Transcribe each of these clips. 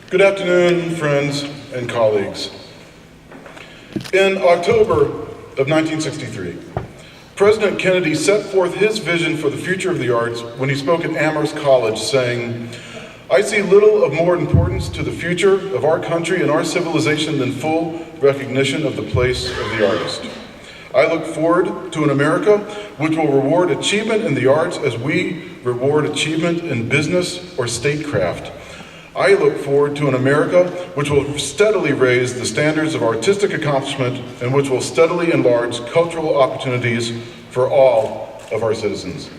Good afternoon, friends and colleagues. In October of 1963, President Kennedy set forth his vision for the future of the arts when he spoke at Amherst College, saying, "I see little of more importance to the future of our country and our civilization than full recognition of the place of the artist. I look forward to an America which will reward achievement in the arts as we reward achievement in business or statecraft. I look forward to an America which will steadily raise the standards of artistic accomplishment and which will steadily enlarge cultural opportunities for all of our citizens."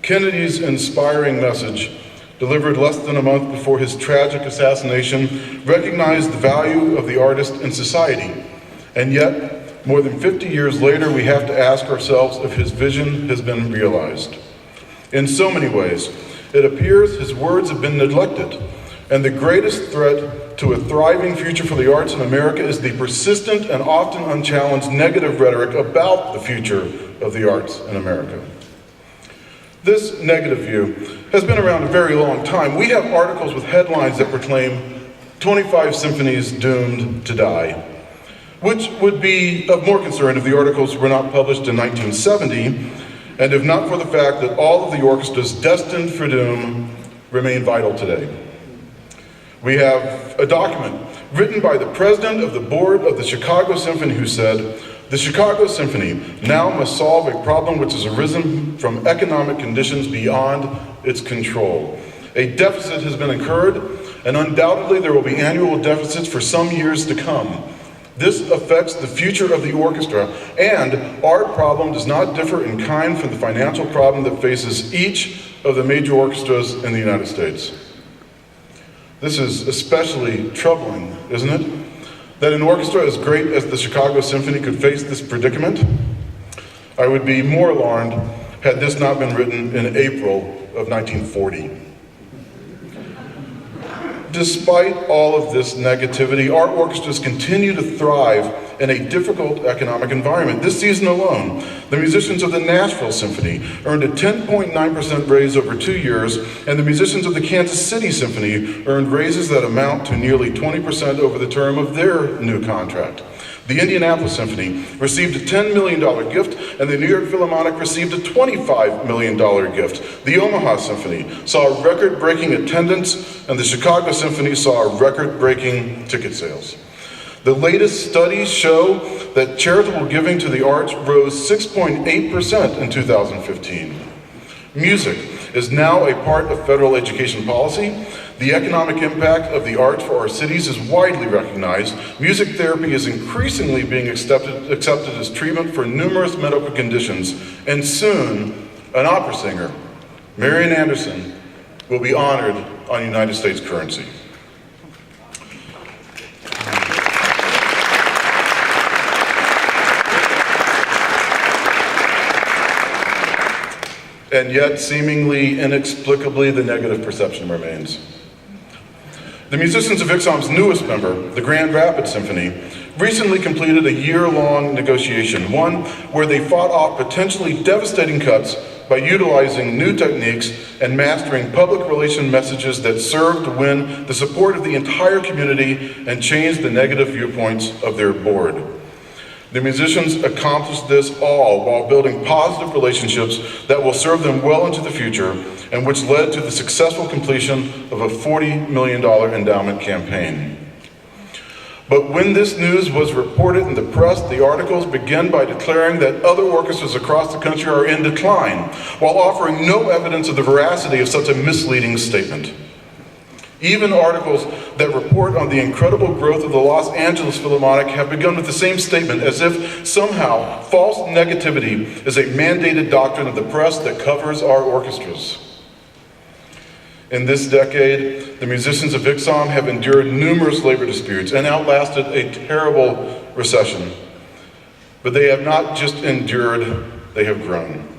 Kennedy's inspiring message, delivered less than a month before his tragic assassination, recognized the value of the artist in society. And yet, more than 50 years later, we have to ask ourselves if his vision has been realized. In so many ways, it appears his words have been neglected, and the greatest threat to a thriving future for the arts in America is the persistent and often unchallenged negative rhetoric about the future of the arts in America. This negative view has been around a very long time. We have articles with headlines that proclaim 25 symphonies doomed to die, which would be of more concern if the articles were not published in 1970, and if not for the fact that all of the orchestras destined for doom remain vital today. We have a document written by the president of the board of the Chicago Symphony who said, "The Chicago Symphony now must solve a problem which has arisen from economic conditions beyond its control. A deficit has been incurred, and undoubtedly there will be annual deficits for some years to come. This affects the future of the orchestra, and our problem does not differ in kind from the financial problem that faces each of the major orchestras in the United States." This is especially troubling, isn't it? That an orchestra as great as the Chicago Symphony could face this predicament? I would be more alarmed had this not been written in April of 1940. Despite all of this negativity, our orchestras continue to thrive in a difficult economic environment. This season alone, the musicians of the Nashville Symphony earned a 10.9% raise over 2 years, and the musicians of the Kansas City Symphony earned raises that amount to nearly 20% over the term of their new contract. The Indianapolis Symphony received a $10 million gift, and the New York Philharmonic received a $25 million gift. The Omaha Symphony saw a record-breaking attendance, and the Chicago Symphony saw record-breaking ticket sales. The latest studies show that charitable giving to the arts rose 6.8% in 2015. Music is now a part of federal education policy. The economic impact of the arts for our cities is widely recognized. Music therapy is increasingly being accepted as treatment for numerous medical conditions, and soon, an opera singer, Marian Anderson, will be honored on United States currency. And yet, seemingly inexplicably, the negative perception remains. The musicians of ICSOM's newest member, the Grand Rapids Symphony, recently completed a year-long negotiation, one where they fought off potentially devastating cuts by utilizing new techniques and mastering public relation messages that served to win the support of the entire community and change the negative viewpoints of their board. The musicians accomplished this all while building positive relationships that will serve them well into the future, and which led to the successful completion of a $40 million endowment campaign. But when this news was reported in the press, the articles began by declaring that other orchestras across the country are in decline, while offering no evidence of the veracity of such a misleading statement. Even articles that report on the incredible growth of the Los Angeles Philharmonic have begun with the same statement, as if somehow false negativity is a mandated doctrine of the press that covers our orchestras. In this decade, the musicians of ICSOM have endured numerous labor disputes and outlasted a terrible recession. But they have not just endured, they have grown.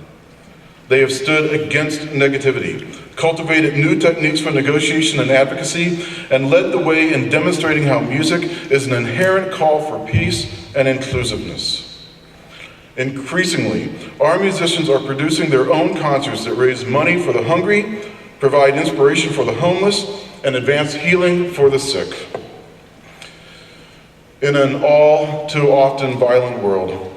They have stood against negativity, cultivated new techniques for negotiation and advocacy, and led the way in demonstrating how music is an inherent call for peace and inclusiveness. Increasingly, our musicians are producing their own concerts that raise money for the hungry, provide inspiration for the homeless, and advance healing for the sick. In an all too often violent world,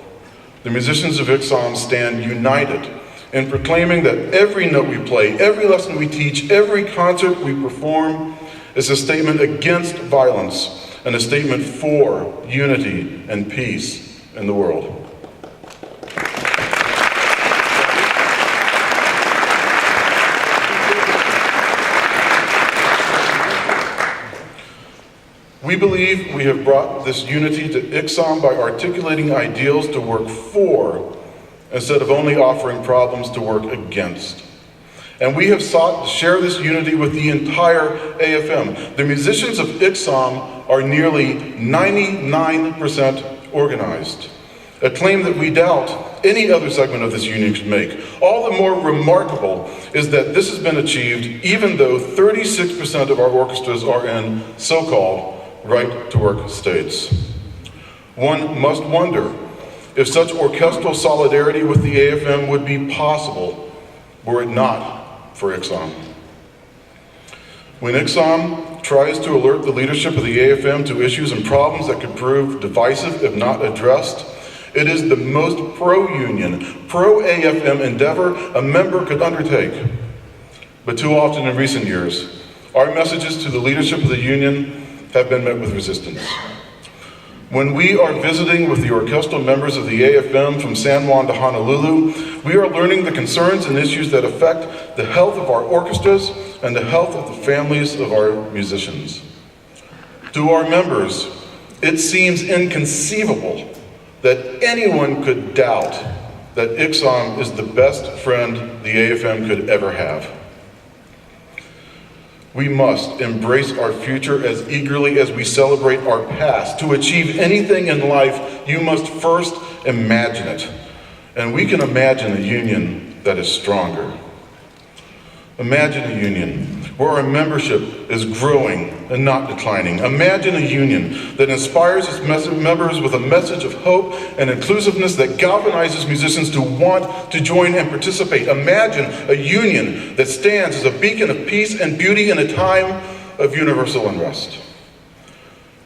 the musicians of ICSOM stand united in proclaiming that every note we play, every lesson we teach, every concert we perform is a statement against violence and a statement for unity and peace in the world. We believe we have brought this unity to ICSOM by articulating ideals to work for instead of only offering problems to work against. And we have sought to share this unity with the entire AFM. The musicians of ICSOM are nearly 99% organized, a claim that we doubt any other segment of this union could make. All the more remarkable is that this has been achieved even though 36% of our orchestras are in so-called right-to-work states. One must wonder if such orchestral solidarity with the AFM would be possible were it not for ICSOM. When ICSOM tries to alert the leadership of the AFM to issues and problems that could prove divisive if not addressed, it is the most pro-union, pro-AFM endeavor a member could undertake. But too often in recent years, our messages to the leadership of the union have been met with resistance. When we are visiting with the orchestral members of the AFM from San Juan to Honolulu, we are learning the concerns and issues that affect the health of our orchestras and the health of the families of our musicians. To our members, it seems inconceivable that anyone could doubt that ICSOM is the best friend the AFM could ever have. We must embrace our future as eagerly as we celebrate our past. To achieve anything in life, you must first imagine it. And we can imagine a union that is stronger. Imagine a union where our membership is growing and not declining. Imagine a union that inspires its members with a message of hope and inclusiveness that galvanizes musicians to want to join and participate. Imagine a union that stands as a beacon of peace and beauty in a time of universal unrest.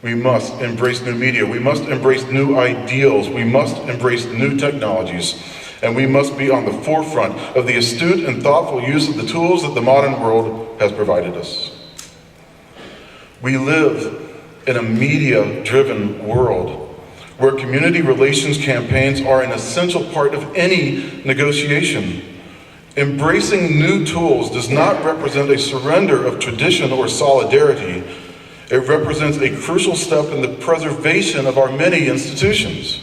We must embrace new media. We must embrace new ideals. We must embrace new technologies. And we must be on the forefront of the astute and thoughtful use of the tools that the modern world has provided us. We live in a media-driven world where community relations campaigns are an essential part of any negotiation. Embracing new tools does not represent a surrender of tradition or solidarity. It represents a crucial step in the preservation of our many institutions.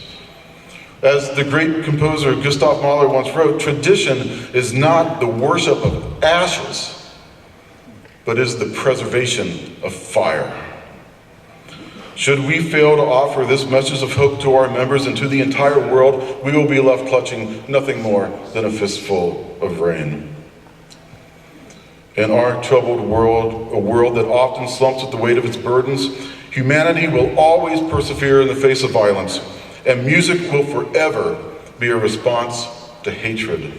As the great composer Gustav Mahler once wrote, tradition is not the worship of ashes, but is the preservation of fire. Should we fail to offer this message of hope to our members and to the entire world, we will be left clutching nothing more than a fistful of rain. In our troubled world, a world that often slumps at the weight of its burdens, humanity will always persevere in the face of violence. And music will forever be a response to hatred.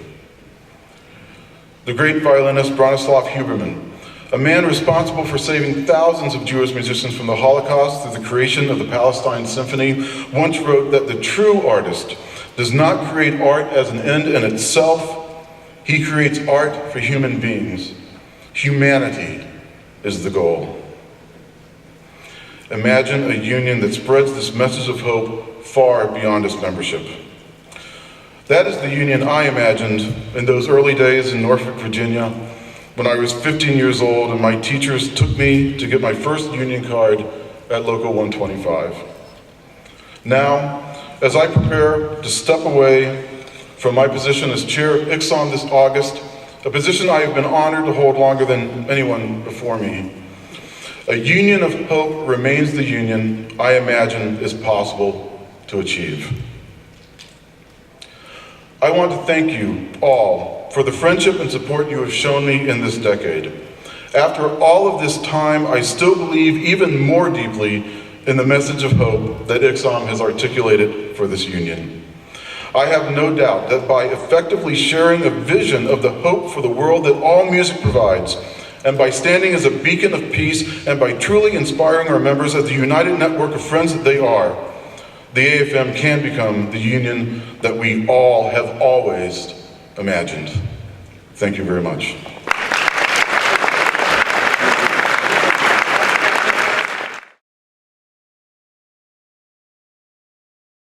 The great violinist Bronislaw Huberman, a man responsible for saving thousands of Jewish musicians from the Holocaust through the creation of the Palestine Symphony, once wrote that the true artist does not create art as an end in itself. He creates art for human beings. Humanity is the goal. Imagine a union that spreads this message of hope far beyond its membership. That is the union I imagined in those early days in Norfolk, Virginia, when I was 15 years old and my teachers took me to get my first union card at Local 125. Now, as I prepare to step away from my position as chair of ICSOM this August, a position I have been honored to hold longer than anyone before me, a union of hope remains the union I imagine is possible to achieve. I want to thank you all for the friendship and support you have shown me in this decade. After all of this time, I still believe even more deeply in the message of hope that ICSOM has articulated for this union. I have no doubt that by effectively sharing a vision of the hope for the world that all music provides, and by standing as a beacon of peace, and by truly inspiring our members as the united network of friends that they are, the AFM can become the union that we all have always imagined. Thank you very much.